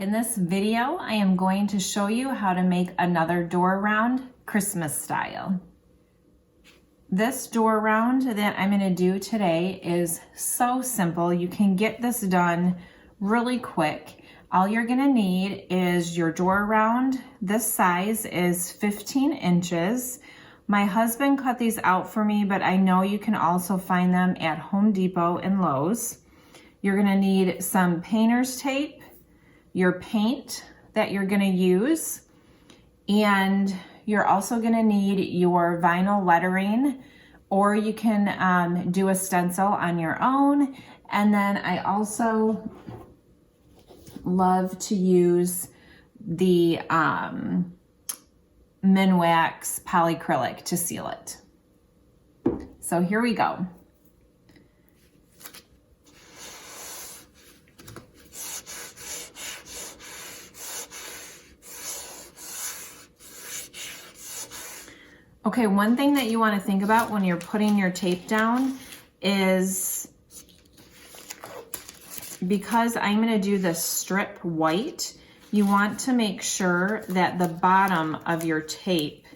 In this video, I am going to show you how to make another door round Christmas style. This door round that I'm going to do today is so simple. You can get this done really quick. All you're going to need is your door round. This size is 15 inches. My husband cut these out for me, but I know you can also find them at Home Depot and Lowe's. You're going to need some painter's tape, your paint that you're going to use, and you're also going to need your vinyl lettering, or you can do a stencil on your own. And then I also love to use the Minwax polyacrylic to seal it. So here we go. Okay, one thing that you want to think about when you're putting your tape down is, because I'm going to do the strip white, you want to make sure that the bottom of your tape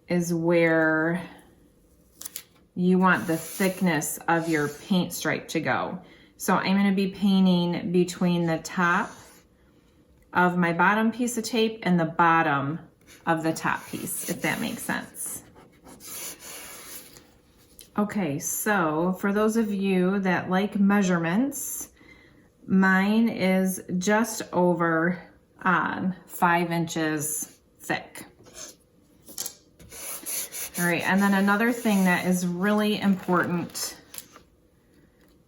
is where you want the thickness of your paint stripe to go. So I'm going to be painting between the top of my bottom piece of tape and the bottom of the top piece, if that makes sense. Okay, so for those of you that like measurements, mine is just over 5 inches thick. All right, and then another thing that is really important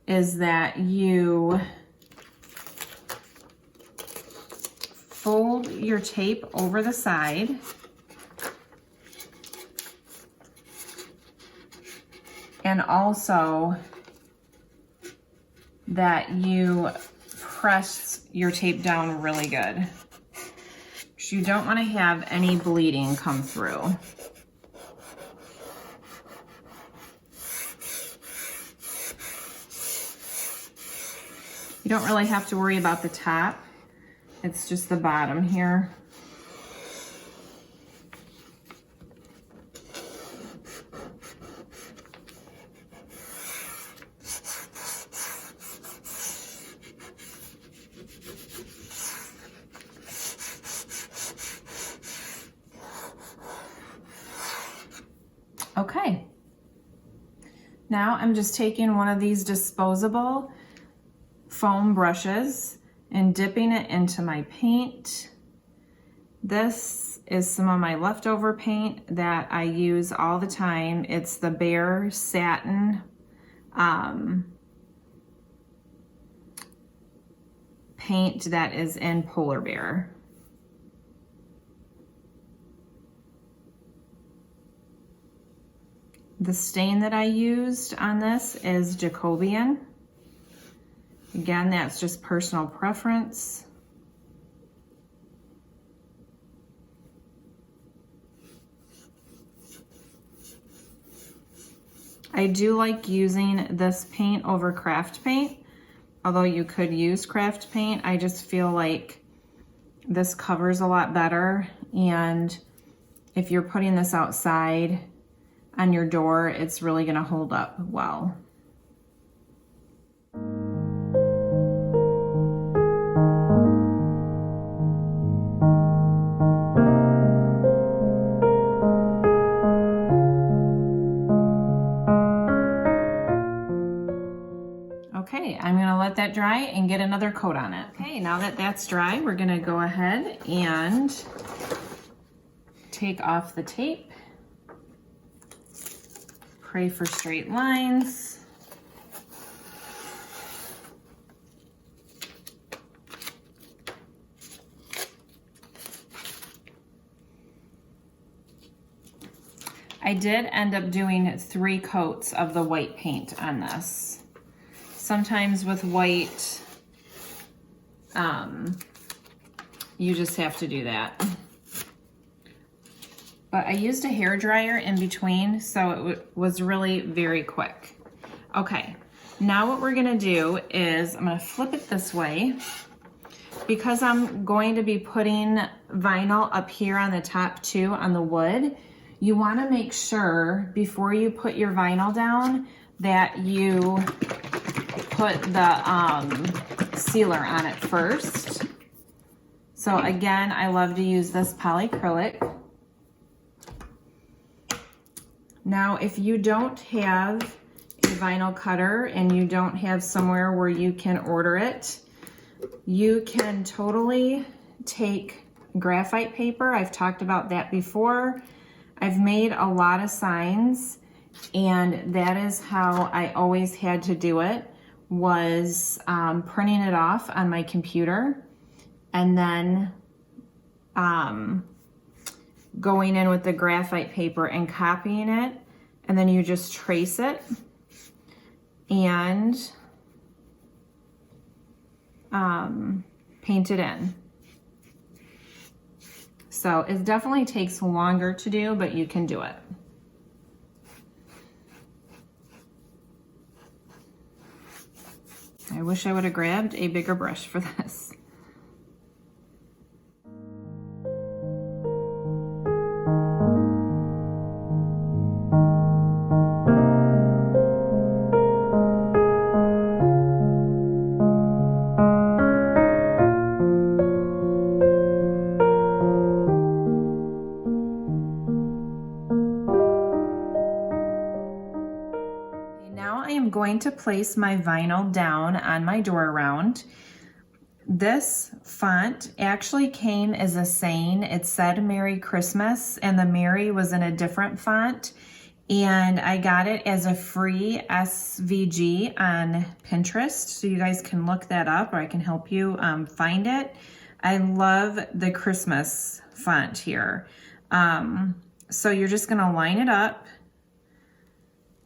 is that you fold your tape over the side and also that you press your tape down really good. You don't want to have any bleeding come through. You don't really have to worry about the top. It's just the bottom here. Okay. Now I'm just taking one of these disposable foam brushes and dipping it into my paint. This is some of my leftover paint that I use all the time. It's the Bare Satin paint that is in Polar Bear. The stain that I used on this is Jacobian. Again, that's just personal preference. I do like using this paint over craft paint, although you could use craft paint. I just feel like this covers a lot better, and if you're putting this outside on your door, it's really going to hold up well. Okay, I'm gonna let that dry and get another coat on it. Okay, now that that's dry, we're gonna go ahead and take off the tape. Pray for straight lines. I did end up doing 3 coats of the white paint on this. Sometimes with white, you just have to do that. But I used a hair dryer in between, so it was really very quick. Okay, Now what we're gonna do is I'm gonna flip it this way. Because I'm going to be putting vinyl up here on the top too on the wood, you wanna make sure before you put your vinyl down that you put the sealer on it first. So again, I love to use this polyacrylic. Now, if you don't have a vinyl cutter and you don't have somewhere where you can order it, you can totally take graphite paper. I've talked about that before. I've made a lot of signs, and that is how I always had to do it, was printing it off on my computer and then going in with the graphite paper and copying it, and then you just trace it and paint it in. So it definitely takes longer to do, but you can do it. I wish I would have grabbed a bigger brush for this. Going to place my vinyl down on my door round. This font actually came as a saying. It said Merry Christmas, and the Merry was in a different font, and I got it as a free SVG on Pinterest, so you guys can look that up, or I can help you find it. I love the Christmas font here. So you're just gonna line it up,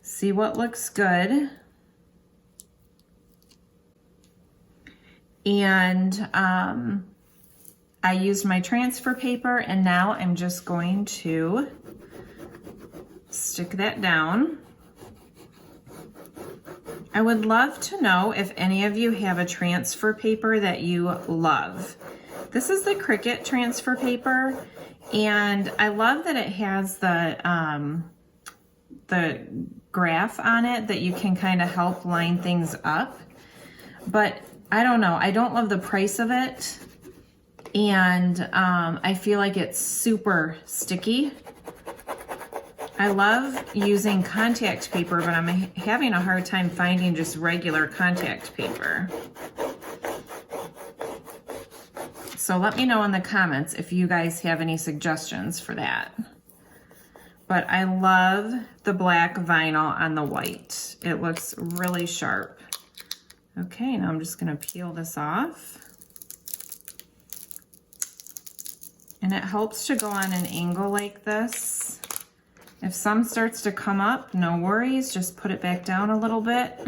see what looks good. And I used my transfer paper, and now I'm just going to stick that down. I would love to know if any of you have a transfer paper that you love. This is the Cricut transfer paper, and I love that it has the graph on it that you can kind of help line things up. But I don't know, I don't love the price of it, and I feel like it's super sticky. I love using contact paper, but I'm having a hard time finding just regular contact paper. So let me know in the comments if you guys have any suggestions for that. But I love the black vinyl on the white. It looks really sharp. Okay, now I'm just gonna peel this off. And it helps to go on an angle like this. If some starts to come up, no worries, just put it back down a little bit.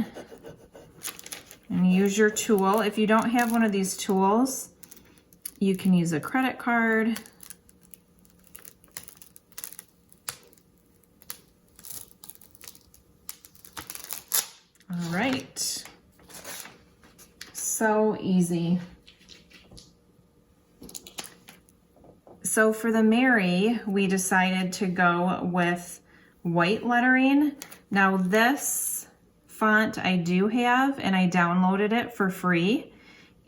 And use your tool. If you don't have one of these tools, you can use a credit card. All right. So easy. So for the Merry, we decided to go with white lettering. Now this font I do have, and I downloaded it for free,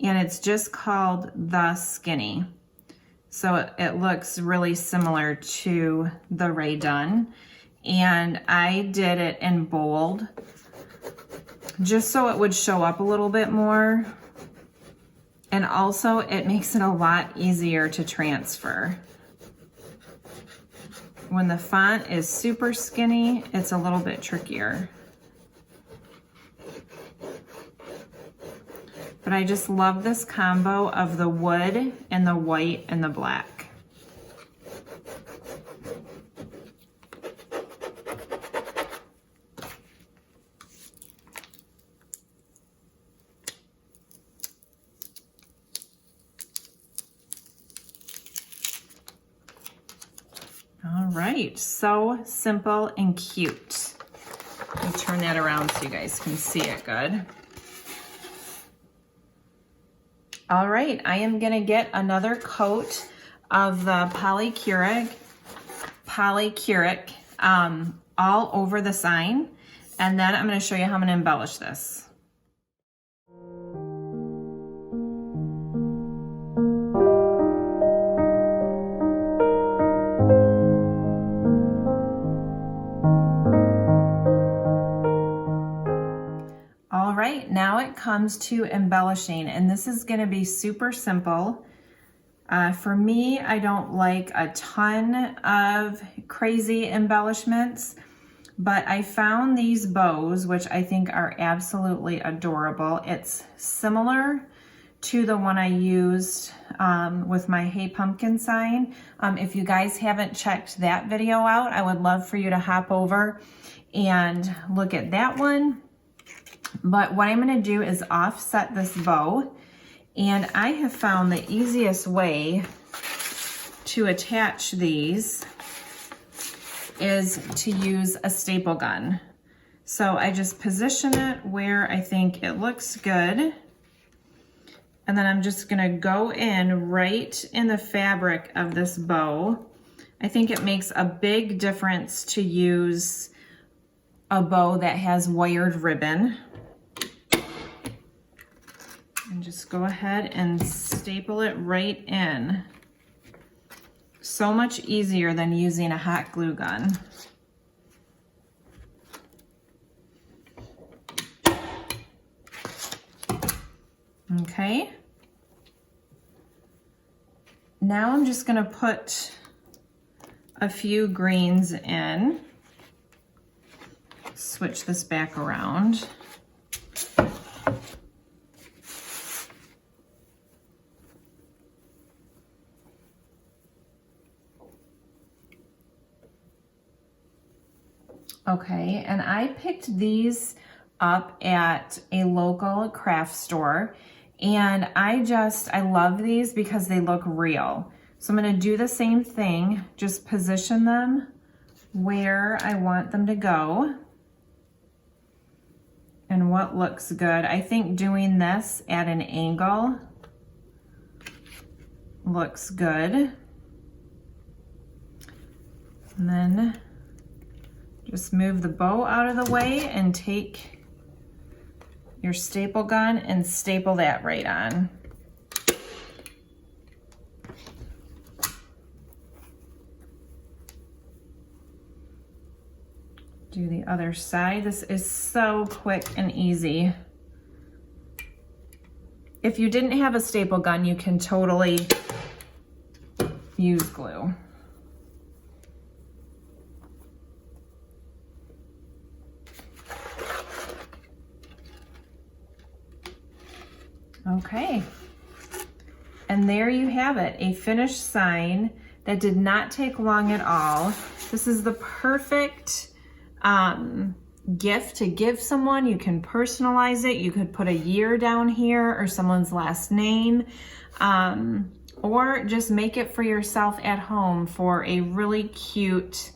and it's just called The Skinny. So it looks really similar to the Rae Dunn, and I did it in bold just so it would show up a little bit more. And also it makes it a lot easier to transfer. When the font is super skinny, it's a little bit trickier. But I just love this combo of the wood and the white and the black. All right, so simple and cute. Let me turn that around so you guys can see it good. All right, I am gonna get another coat of the polycuric all over the sign, and then I'm gonna show you how I'm gonna embellish this. All right, now it comes to embellishing, and this is gonna be super simple. For me, I don't like a ton of crazy embellishments, but I found these bows, which I think are absolutely adorable. It's similar to the one I used with my Hey Pumpkin sign. If you guys haven't checked that video out, I would love for you to hop over and look at that one. But what I'm gonna do is offset this bow, and I have found the easiest way to attach these is to use a staple gun. So I just position it where I think it looks good, and then I'm just gonna go in right in the fabric of this bow. I think it makes a big difference to use a bow that has wired ribbon. And just go ahead and staple it right in. So much easier than using a hot glue gun. Okay. Now I'm just gonna put a few greens in. Switch this back around. Okay, and I picked these up at a local craft store, and I love these because they look real. So I'm gonna do the same thing, just position them where I want them to go and what looks good. I think doing this at an angle looks good. And then just move the bow out of the way and take your staple gun and staple that right on. Do the other side. This is so quick and easy. If you didn't have a staple gun, you can totally use glue. Okay, and there you have it, a finished sign that did not take long at all. This is the perfect gift to give someone. You can personalize it. You could put a year down here or someone's last name, or just make it for yourself at home for a really cute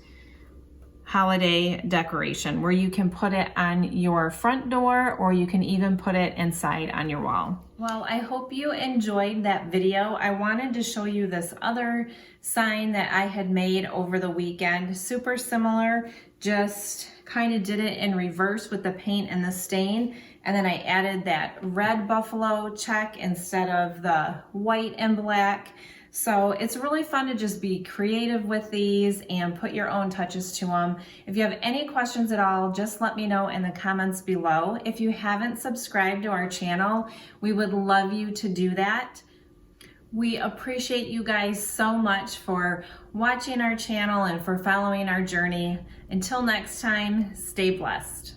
holiday decoration where you can put it on your front door, or you can even put it inside on your wall. Well, I hope you enjoyed that video. I wanted to show you this other sign that I had made over the weekend. Super similar, just kind of did it in reverse with the paint and the stain. And then I added that red buffalo check instead of the white and black. So it's really fun to just be creative with these and put your own touches to them. If you have any questions at all, just let me know in the comments below. If you haven't subscribed to our channel, we would love you to do that. We appreciate you guys so much for watching our channel and for following our journey. Until next time, stay blessed.